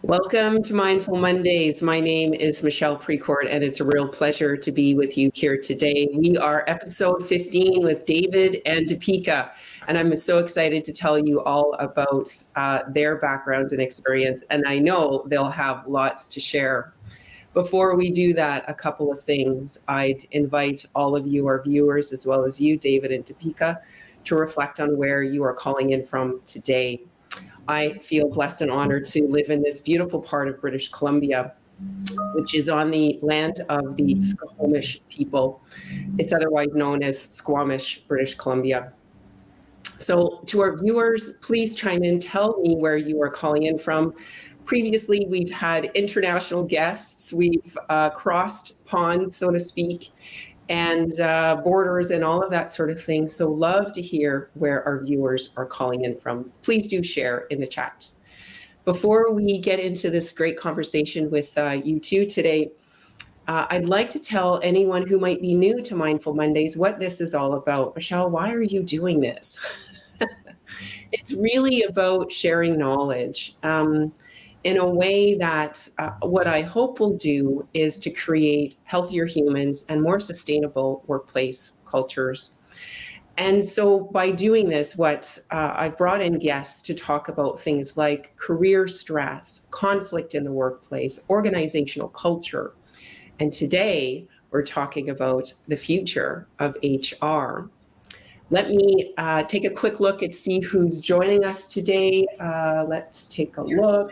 Welcome to Mindful Mondays. My name is Michelle Precourt, and it's a real pleasure to be with you here today. We are episode 15 with David and Deepika, and I'm so excited to tell you all about their background and experience, and I know they'll have lots to share. Before we do that, a couple of things. I'd invite all of you, our viewers, as well as you, David and Deepika, to reflect on where you are calling in from today. I feel blessed and honored to live in this beautiful part of British Columbia, which is on the land of the Squamish people. It's otherwise known as Squamish, British Columbia. So to our viewers, please chime in, tell me where you are calling in from. Previously, we've had international guests, we've crossed ponds, so to speak, and borders and all of that sort of thing. So love to hear where our viewers are calling in from. Please do share in the chat. Before we get into this great conversation with you two today, I'd like to tell anyone who might be new to Mindful Mondays what this is all about. Michelle, why are you doing this? It's really about sharing knowledge. In a way that what I hope will do is to create healthier humans and more sustainable workplace cultures. And so by doing this, what I've brought in guests to talk about things like career stress, conflict in the workplace, organizational culture. And today we're talking about the future of HR. Let me take a quick look and see who's joining us today. Let's take a look.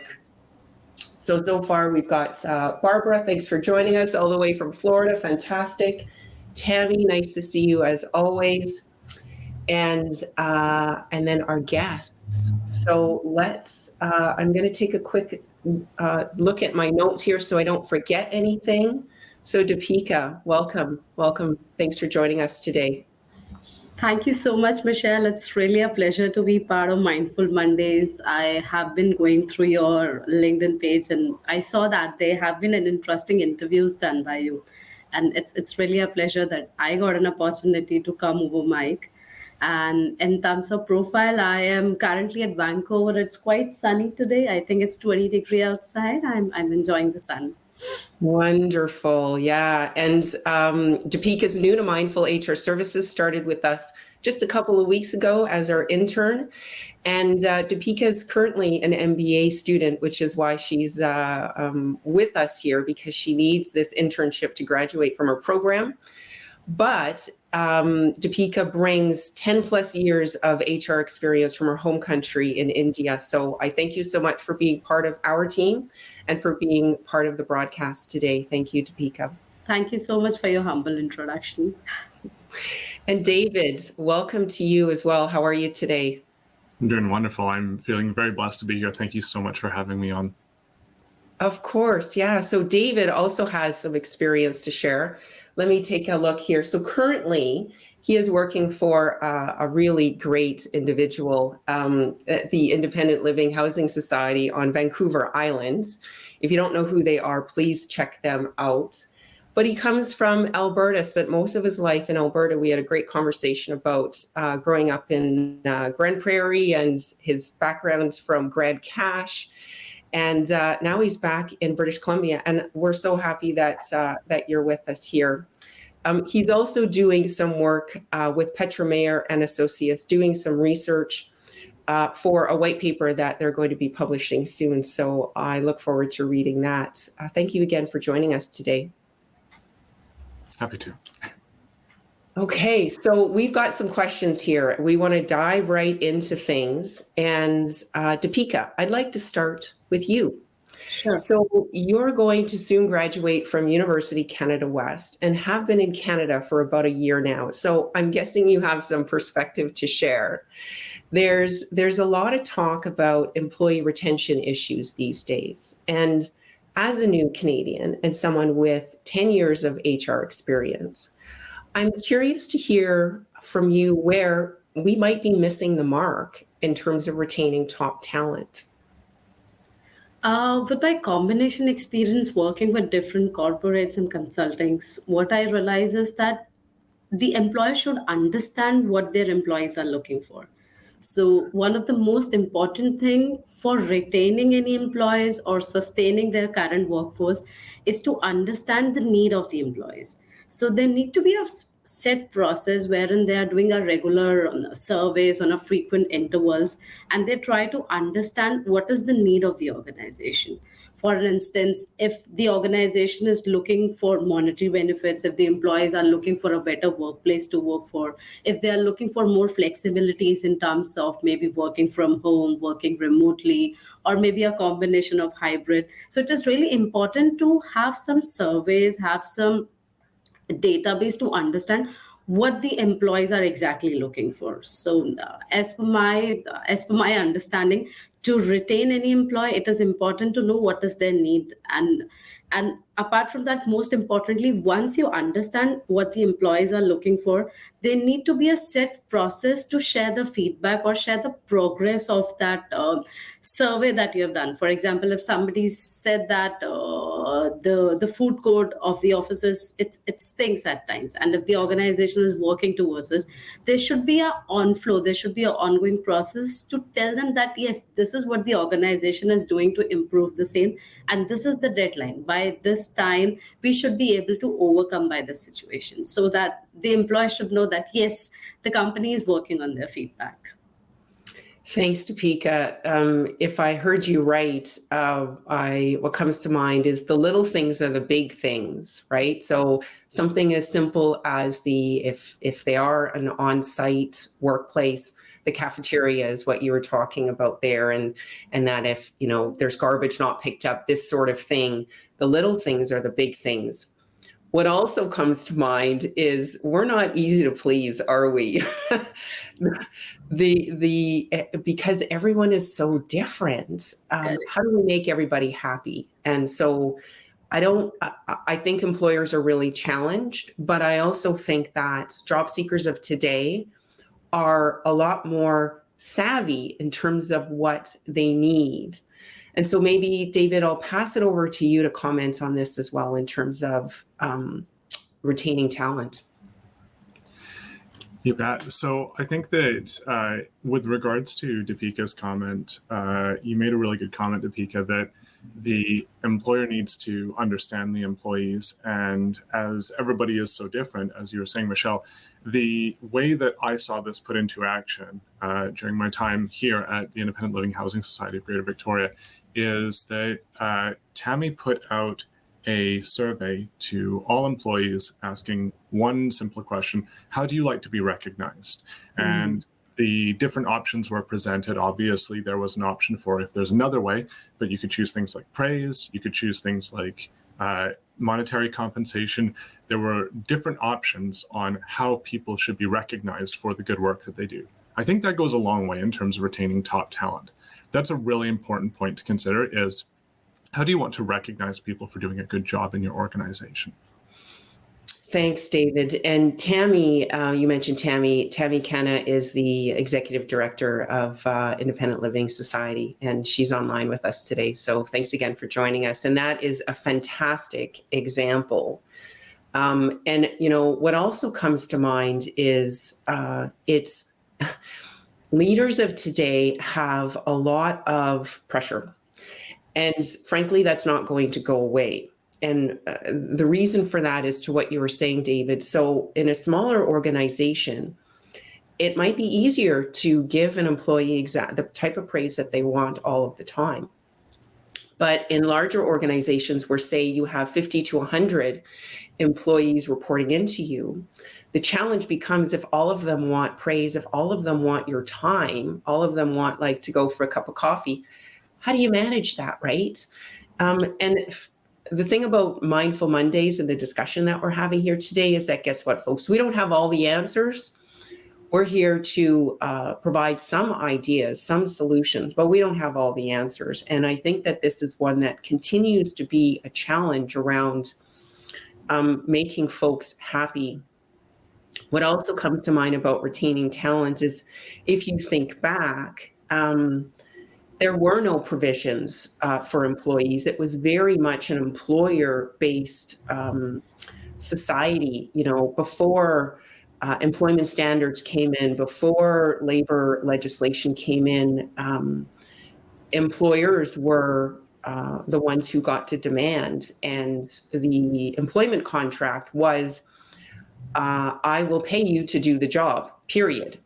So far we've got Barbara, thanks for joining us all the way from Florida, fantastic. Tammy, nice to see you as always. And then our guests. So let's, I'm gonna take a quick look at my notes here so I don't forget anything. So Deepika, welcome, thanks for joining us today. Thank you so much, Michelle. It's really a pleasure to be part of Mindful Mondays. I have been going through your LinkedIn page and I saw that there have been an interesting interviews done by you. And it's really a pleasure that I got an opportunity to come over mic. And in terms of profile, I am currently at Vancouver. It's quite sunny today. I think it's 20 degrees outside. I'm enjoying the sun. Wonderful. Yeah. And Deepika is new to Mindful HR Services, started with us just a couple of weeks ago as our intern. And Deepika is currently an MBA student, which is why she's with us here, because she needs this internship to graduate from her program. But Deepika brings 10 plus years of HR experience from her home country in India. So I thank you so much for being part of our team and for being part of the broadcast today. Thank you, Deepika. Thank you so much for your humble introduction. And David, welcome to you as well. How are you today? I'm doing wonderful. I'm feeling very blessed to be here. Thank you so much for having me on. Of course, yeah. So David also has some experience to share. Let me take a look here. So currently, he is working for a really great individual, the Independent Living Housing Society on Vancouver Island. If you don't know who they are, please check them out. But he comes from Alberta, spent most of his life in Alberta. We had a great conversation about growing up in Grand Prairie and his background from Grad Cache. And now he's back in British Columbia, and we're so happy that you're with us here. He's also doing some work with Petra Mayer and Associates, doing some research for a white paper that they're going to be publishing soon. So I look forward to reading that. Thank you again for joining us today. Happy to. Okay, so we've got some questions here. We want to dive right into things. And Deepika, I'd like to start with you. Sure. So you're going to soon graduate from University Canada West and have been in Canada for about a year now. So I'm guessing you have some perspective to share. There's a lot of talk about employee retention issues these days. And as a new Canadian and someone with 10 years of HR experience, I'm curious to hear from you where we might be missing the mark in terms of retaining top talent. With my combination experience working with different corporates and consultings, what I realize is that the employer should understand what their employees are looking for. So one of the most important thing for retaining any employees or sustaining their current workforce is to understand the need of the employees. So there need to be a set process wherein they are doing a regular surveys on a frequent intervals, and they try to understand what is the need of the organization. For instance, if the organization is looking for monetary benefits, if the employees are looking for a better workplace to work for, if they are looking for more flexibilities in terms of maybe working from home, working remotely, or maybe a combination of hybrid. So it is really important to have some surveys, have some database to understand what the employees are exactly looking for. So as per my understanding, to retain any employee, it is important to know what is their need. And apart from that, most importantly, once you understand what the employees are looking for, there need to be a set process to share the feedback or share the progress of that survey that you have done. For example, if somebody said that the food code of the offices, it stinks at times, and if the organization is working towards this, there should be a on flow, there should be an ongoing process to tell them that yes, this is what the organization is doing to improve the same, and this is the deadline. By this time we should be able to overcome by the situation, so that the employee should know that yes, the company is working on their feedback. Thanks, Deepika. If I heard you right, what comes to mind is the little things are the big things, right? So something as simple as if they are an on-site workplace, the cafeteria is what you were talking about there, and that if there's garbage not picked up, this sort of thing, the little things are the big things. What also comes to mind is we're not easy to please, are we? Because everyone is so different. How do we make everybody happy? And so I think employers are really challenged, but I also think that job seekers of today are a lot more savvy in terms of what they need. And so maybe, David, I'll pass it over to you to comment on this as well in terms of retaining talent. You bet. So I think that with regards to Deepika's comment, you made a really good comment, Deepika, that the employer needs to understand the employees. And as everybody is so different, as you were saying, Michelle, the way that I saw this put into action during my time here at the Independent Living Housing Society of Greater Victoria is that Tammy put out a survey to all employees asking one simple question: how do you like to be recognized? Mm-hmm. And the different options were presented. Obviously, there was an option for if there's another way, but you could choose things like praise, you could choose things like monetary compensation. There were different options on how people should be recognized for the good work that they do. I think that goes a long way in terms of retaining top talent. That's a really important point to consider, is how do you want to recognize people for doing a good job in your organization? Thanks, David. And Tammy, you mentioned Tammy. Tammy Kenna is the executive director of Independent Living Society, and she's online with us today. So thanks again for joining us. And that is a fantastic example. And what also comes to mind is it's leaders of today have a lot of pressure. And frankly, that's not going to go away. And the reason for that is to what you were saying, David. So in a smaller organization, it might be easier to give an employee the type of praise that they want all of the time. But in larger organizations where, say, you have 50 to 100 employees reporting into you, the challenge becomes if all of them want praise, if all of them want your time, all of them want to go for a cup of coffee, how do you manage that, right? The thing about Mindful Mondays and the discussion that we're having here today is that, guess what, folks? We don't have all the answers. We're here to provide some ideas, some solutions, but we don't have all the answers. And I think that this is one that continues to be a challenge around making folks happy. What also comes to mind about retaining talent is, if you think back, there were no provisions for employees. It was very much an employer-based society, before employment standards came in, before labor legislation came in, employers were the ones who got to demand, and the employment contract was, I will pay you to do the job, period.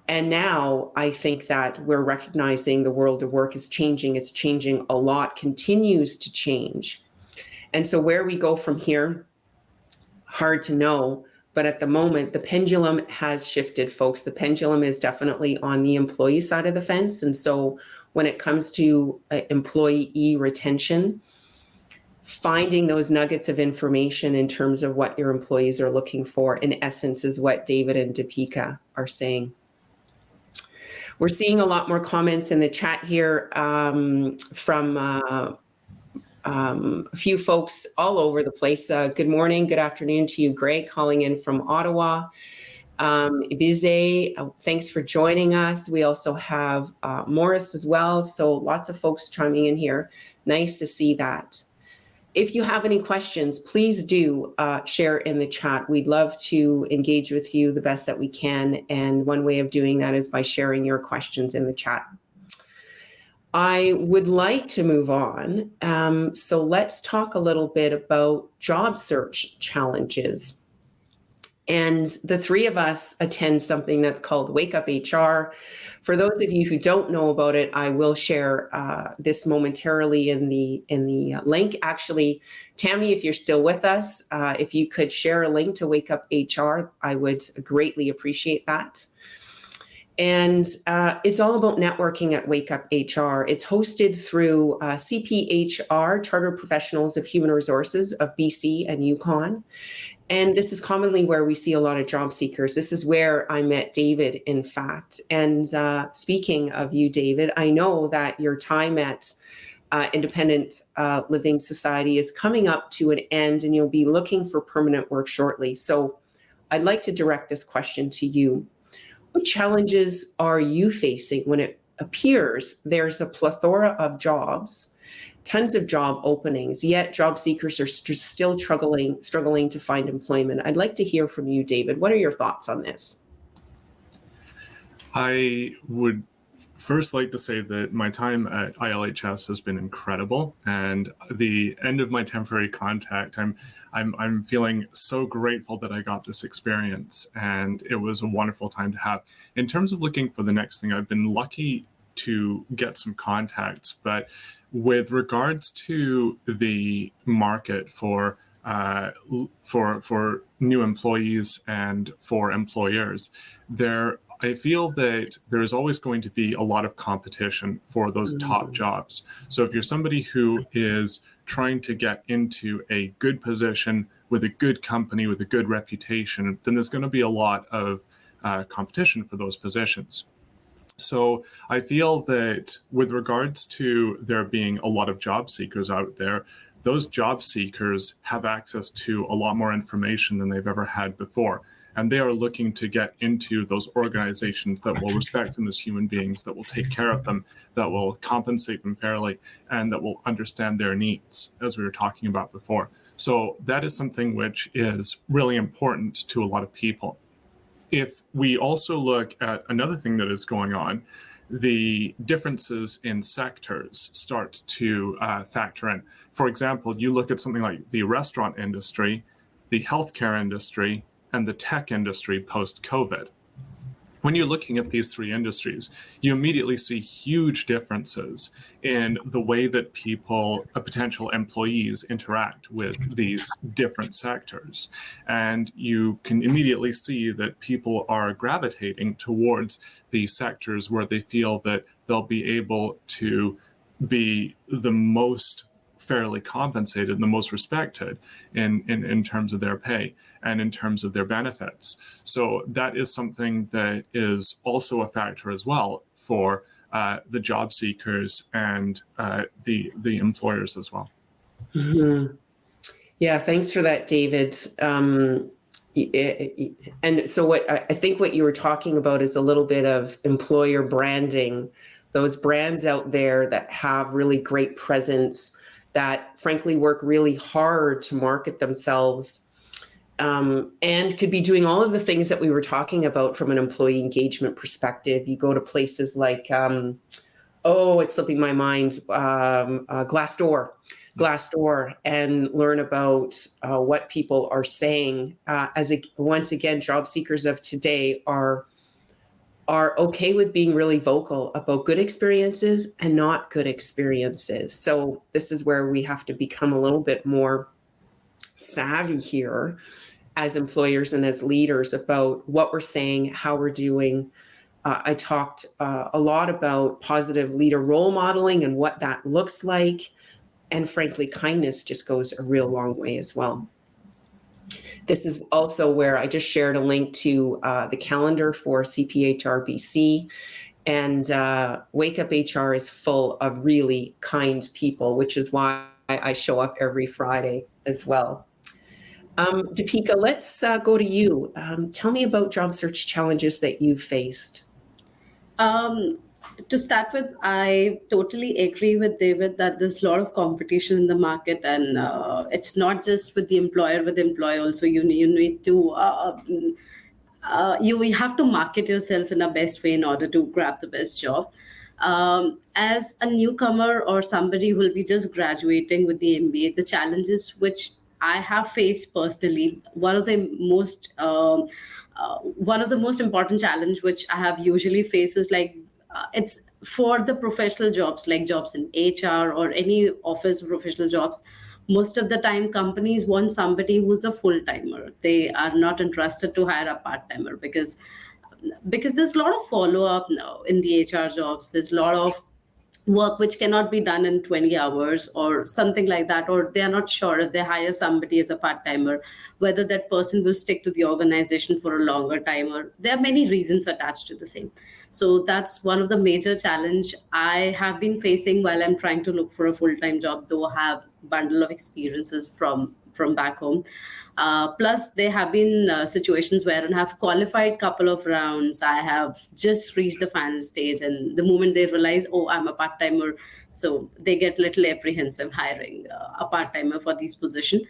And now I think that we're recognizing the world of work is changing. It's changing a lot, continues to change. And so where we go from here, hard to know. But at the moment, the pendulum has shifted, folks. The pendulum is definitely on the employee side of the fence. And so when it comes to employee retention, finding those nuggets of information in terms of what your employees are looking for, in essence, is what David and Deepika are saying. We're seeing a lot more comments in the chat here from a few folks all over the place. Good morning, good afternoon to you, Greg, calling in from Ottawa. Ibize, thanks for joining us. We also have Morris as well. So lots of folks chiming in here. Nice to see that. If you have any questions, please do share in the chat. We'd love to engage with you the best that we can. And one way of doing that is by sharing your questions in the chat. I would like to move on. So let's talk a little bit about job search challenges. And the three of us attend something that's called Wake Up HR. For those of you who don't know about it, I will share this momentarily in the link. Actually, Tammy, if you're still with us, if you could share a link to Wake Up HR, I would greatly appreciate that. And it's all about networking at Wake Up HR. It's hosted through CPHR, Chartered Professionals of Human Resources of BC and Yukon. And this is commonly where we see a lot of job seekers. This is where I met David, in fact. And speaking of you, David, I know that your time at Independent Living Society is coming up to an end, and you'll be looking for permanent work shortly. So I'd like to direct this question to you. What challenges are you facing when it appears there's a plethora of jobs, tons of job openings, yet job seekers are still struggling to find employment? I'd like to hear from you, David. What are your thoughts on this? I would first like to say that my time at ILHS has been incredible, and the end of my temporary contract, I'm feeling so grateful that I got this experience, and it was a wonderful time to have. In terms of looking for the next thing, I've been lucky to get some contacts, but with regards to the market for new employees and for employers, I feel that there is always going to be a lot of competition for those top jobs. So if you're somebody who is trying to get into a good position with a good company, with a good reputation, then there's going to be a lot of competition for those positions. So I feel that with regards to there being a lot of job seekers out there, those job seekers have access to a lot more information than they've ever had before. And they are looking to get into those organizations that will respect them as human beings, that will take care of them, that will compensate them fairly, and that will understand their needs, as we were talking about before. So that is something which is really important to a lot of people. If we also look at another thing that is going on, the differences in sectors start to factor in. For example, you look at something like the restaurant industry, the healthcare industry, and the tech industry post-COVID. When you're looking at these three industries, you immediately see huge differences in the way that potential employees interact with these different sectors. And you can immediately see that people are gravitating towards the sectors where they feel that they'll be able to be the most fairly compensated and the most respected in terms of their pay and in terms of their benefits. So that is something that is also a factor as well for the job seekers and the employers as well. Mm-hmm. Yeah, thanks for that, David. And so I think what you were talking about is a little bit of employer branding, those brands out there that have really great presence, that frankly work really hard to market themselves. and could be doing all of the things that we were talking about from an employee engagement perspective. You go to places like, it's slipping my mind, Glassdoor, and learn about what people are saying. Once again, job seekers of today are okay with being really vocal about good experiences and not good experiences. So this is where we have to become a little bit more savvy here as employers and as leaders about what we're saying, how we're doing. I talked a lot about positive leader role modeling and what that looks like. And frankly, kindness just goes a real long way as well. This is also where I just shared a link to the calendar for CPHRBC. And Wake Up HR is full of really kind people, which is why I show up every Friday as well. Deepika, let's go to you. Tell me about job search challenges that you've faced. To start with, I totally agree with David that there's a lot of competition in the market, and it's not just with the employer, with the employee also. You need to you have to market yourself in the best way in order to grab the best job. As a newcomer or somebody who will be just graduating with the MBA, the challenges which I have faced personally, one of the most important challenge which I have usually faced is it's for the professional jobs, like jobs in HR or any office professional jobs. Most of the time, companies want somebody who's a full timer. They are not interested to hire a part timer because there's a lot of follow up now in the HR jobs. There's a lot of work which cannot be done in 20 hours or something like that, or they are not sure if they hire somebody as a part-timer whether that person will stick to the organization for a longer time, or there are many reasons attached to the same. So that's one of the major challenge I have been facing while I'm trying to look for a full-time job, though I have a bundle of experiences from back home. Plus, there have been situations where I have qualified couple of rounds. I have just reached the final stage, and the moment they realize, oh, I'm a part-timer, so they get a little apprehensive hiring a part-timer for this position.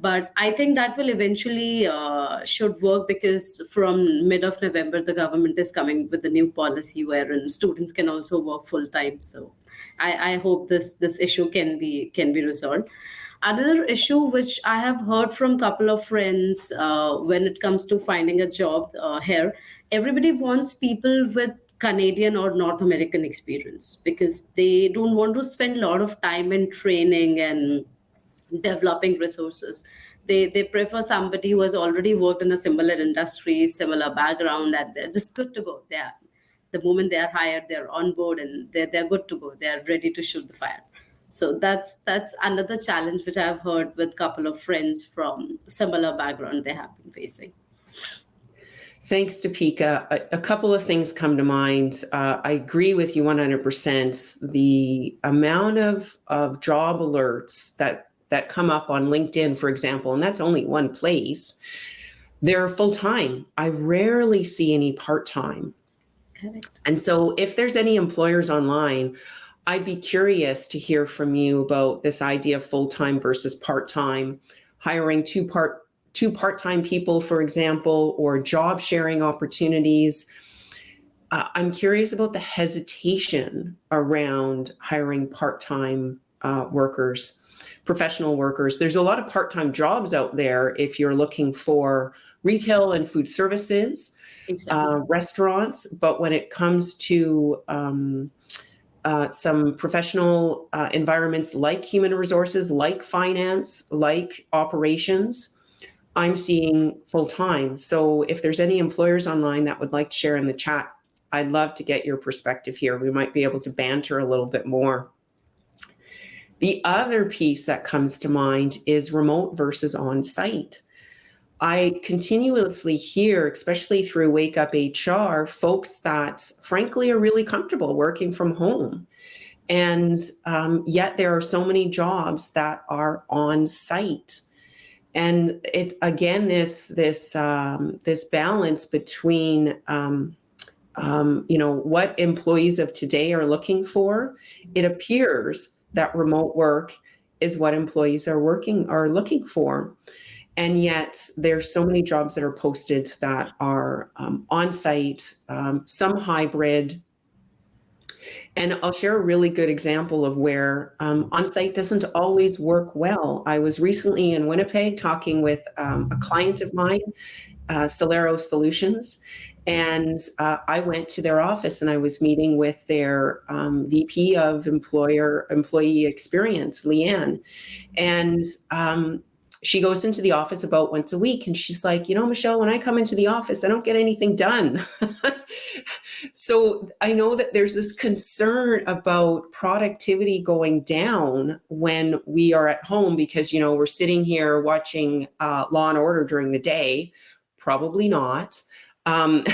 But I think that will eventually should work, because from mid of November, the government is coming with a new policy wherein students can also work full-time. So I hope this issue can be resolved. Another issue which I have heard from a couple of friends when it comes to finding a job here, everybody wants people with Canadian or North American experience because they don't want to spend a lot of time in training and developing resources. They prefer somebody who has already worked in a similar industry, similar background, and they're just good to go. The moment they are hired, they're on board and they're good to go. They're ready to shoot the fire. So that's another challenge which I've heard with a couple of friends from similar background they have been facing. Thanks, Deepika. A couple of things come to mind. I agree with you 100%. The amount of job alerts that come up on LinkedIn, for example, and that's only one place, they're full-time. I rarely see any part-time. Correct. And so if there's any employers online, I'd be curious to hear from you about this idea of full-time versus part-time, hiring two part-time people, for example, or job sharing opportunities. I'm curious about the hesitation around hiring part-time workers, professional workers. There's a lot of part-time jobs out there if you're looking for retail and food services, Exactly. restaurants, but when it comes to some professional environments like human resources, like finance, like operations, I'm seeing full-time. So if there's any employers online that would like to share in the chat, I'd love to get your perspective here. We might be able to banter a little bit more. The other piece that comes to mind is remote versus on-site. I continuously hear, especially through Wake Up HR, folks that frankly are really comfortable working from home. And yet there are so many jobs that are on site. And it's again, this balance between what employees of today are looking for. It appears that remote work is what employees are looking for. And yet there's so many jobs that are posted that are on-site, some hybrid. And I'll share a really good example of where on-site doesn't always work well. I was recently in Winnipeg talking with a client of mine, Solero Solutions, and I went to their office and I was meeting with their VP of employee experience, Leanne, and she goes into the office about once a week, and she's like, Michelle, when I come into the office, I don't get anything done. So I know that there's this concern about productivity going down when we are at home because, we're sitting here watching Law and Order during the day. Probably not. But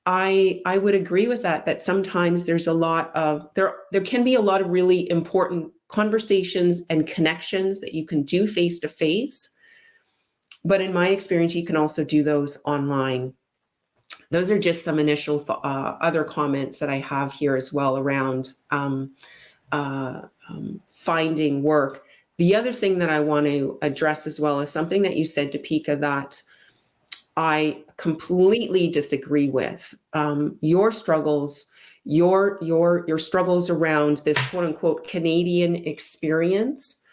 I would agree with that sometimes there's a lot of, there can be a lot of really important conversations and connections that you can do face to face. But in my experience, you can also do those online. Those are just some initial other comments that I have here as well around finding work. The other thing that I want to address as well is something that you said, Deepika, that I completely disagree with. Your struggles, your struggles around this quote unquote Canadian experience.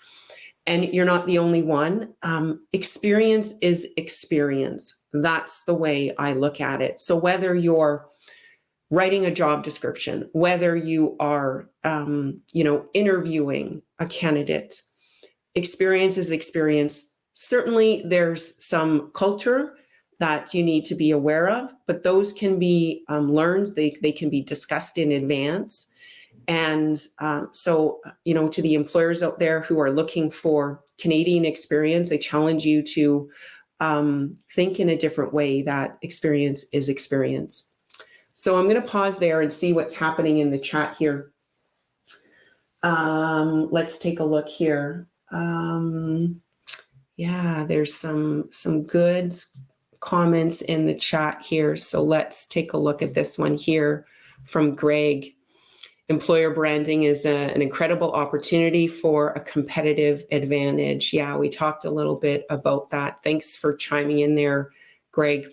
And you're not the only one. Experience is experience. That's the way I look at it. So whether you're writing a job description, whether you are, interviewing a candidate, experience is experience. Certainly there's some culture that you need to be aware of, but those can be learned. They can be discussed in advance. And so, to the employers out there who are looking for Canadian experience, I challenge you to think in a different way that experience is experience. So I'm going to pause there and see what's happening in the chat here. Let's take a look here. There's some good comments in the chat here. So let's take a look at this one here from Greg. Employer branding is an incredible opportunity for a competitive advantage. Yeah, we talked a little bit about that. Thanks for chiming in there, Greg.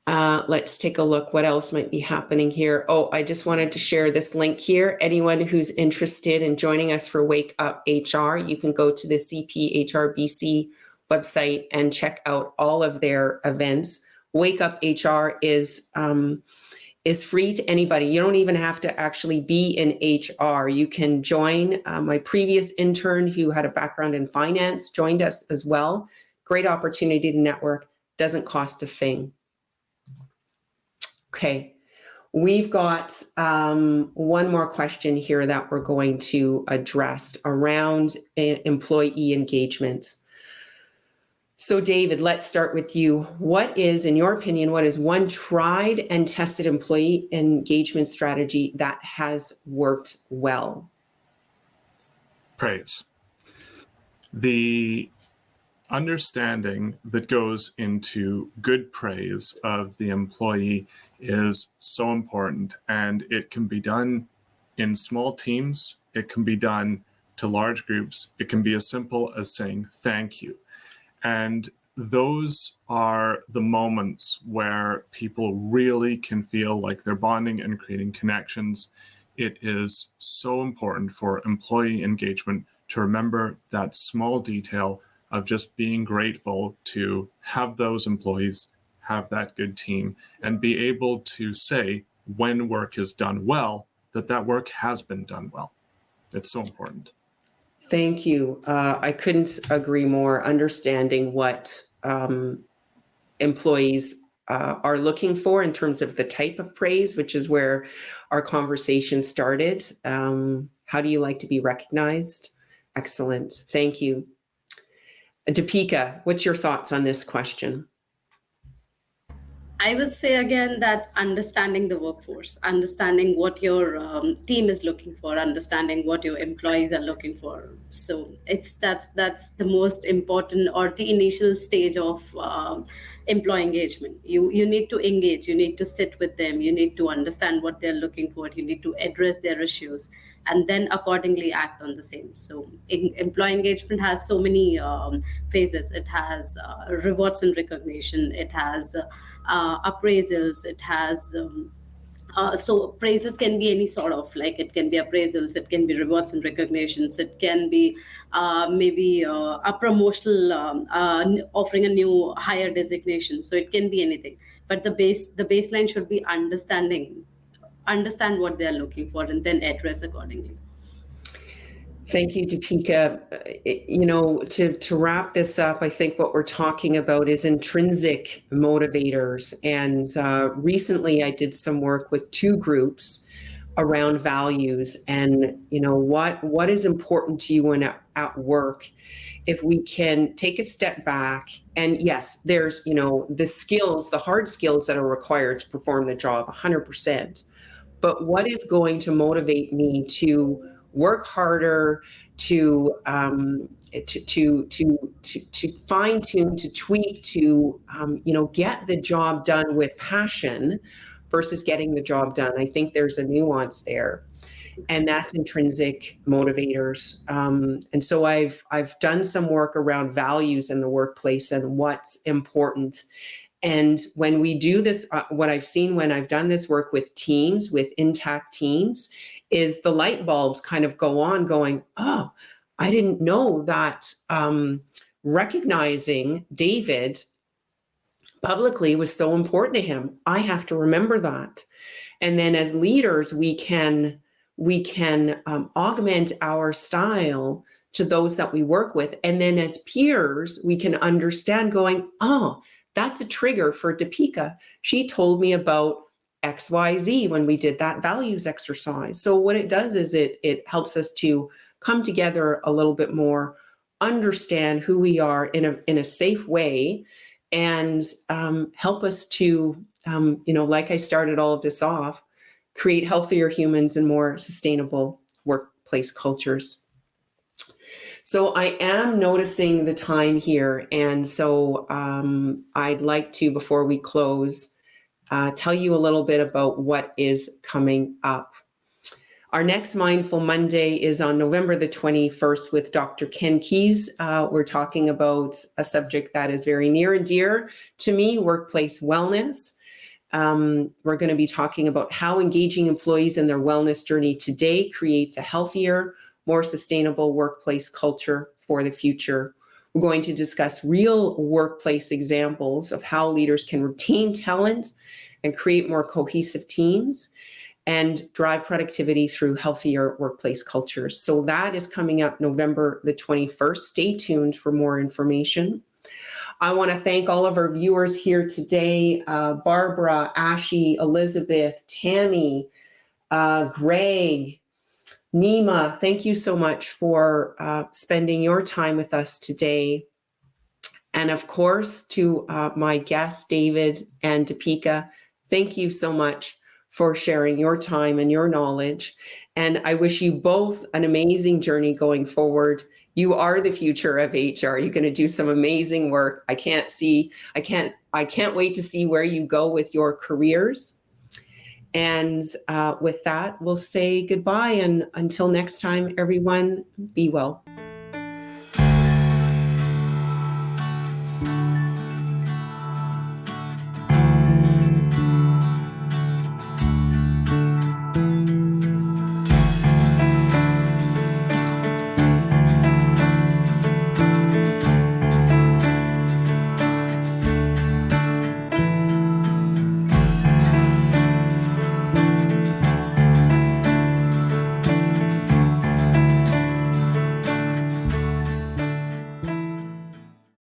Let's take a look what else might be happening here. Oh, I just wanted to share this link here. Anyone who's interested in joining us for Wake Up HR, you can go to the CPHRBC website and check out all of their events. Wake Up HR is free to anybody. You don't even have to actually be in HR. You can join. My previous intern who had a background in finance joined us as well. Great opportunity to network. Doesn't cost a thing. Okay, we've got one more question here that we're going to address around employee engagement. So David, let's start with you. What is, in your opinion, what is one tried and tested employee engagement strategy that has worked well? Praise. The understanding that goes into good praise of the employee is so important, and it can be done in small teams. It can be done to large groups. It can be as simple as saying thank you. And those are the moments where people really can feel like they're bonding and creating connections. It is so important for employee engagement to remember that small detail of just being grateful to have those employees have that good team and be able to say when work is done well, that work has been done well. It's so important. Thank you. I couldn't agree more. Understanding what employees are looking for in terms of the type of praise, which is where our conversation started. How do you like to be recognized? Excellent. Thank you. Deepika, what's your thoughts on this question? I would say again that understanding the workforce, understanding what your team is looking for, understanding what your employees are looking for. So that's the most important or the initial stage of employee engagement. You need to engage, you need to sit with them, you need to understand what they're looking for, you need to address their issues, and then accordingly act on the same. So employee engagement has so many phases. It has rewards and recognition, it has appraisals, it has so praises can be any sort of, like, it can be appraisals, it can be rewards and recognitions, it can be maybe a promotional offering a new higher designation. So it can be anything, but the baseline should be understand what they're looking for and then address accordingly. Thank you, Deepika. You know, to wrap this up, I think what we're talking about is intrinsic motivators. And recently I did some work with 2 groups around values and, you know, what is important to you when at work. If we can take a step back, and yes, there's, you know, the skills, the hard skills that are required to perform the job 100%. But what is going to motivate me to work harder, to fine tune, to tweak, to you know, get the job done with passion versus getting the job done. I think there's a nuance there, and that's intrinsic motivators. And so I've done some work around values in the workplace and what's important. And when we do this, what I've seen when I've done this work with teams, with intact teams, is the light bulbs kind of go on going, oh, I didn't know that recognizing David publicly was so important to him. I have to remember that. And then as leaders, we can augment our style to those that we work with. And then as peers, we can understand going, oh, that's a trigger for Deepika. She told me about XYZ when we did that values exercise. So what it does is it helps us to come together a little bit more, understand who we are in a safe way, and help us to, you know, like I started all of this off, create healthier humans and more sustainable workplace cultures. So I am noticing the time here. And so I'd like to, before we close, tell you a little bit about what is coming up. Our next Mindful Monday is on November the 21st with Dr. Ken Keyes. We're talking about a subject that is very near and dear to me, workplace wellness. We're going to be talking about how engaging employees in their wellness journey today creates a healthier, more sustainable workplace culture for the future. We're going to discuss real workplace examples of how leaders can retain talent and create more cohesive teams and drive productivity through healthier workplace cultures. So that is coming up November the 21st. Stay tuned for more information. I want to thank all of our viewers here today, Barbara, Ashy, Elizabeth, Tammy, Greg, Nima. Thank you so much for spending your time with us today. And of course, to my guests, David and Deepika, thank you so much for sharing your time and your knowledge. And I wish you both an amazing journey going forward. You are the future of HR. You're going to do some amazing work. I can't wait to see where you go with your careers. And with that, we'll say goodbye. And until next time, everyone, be well.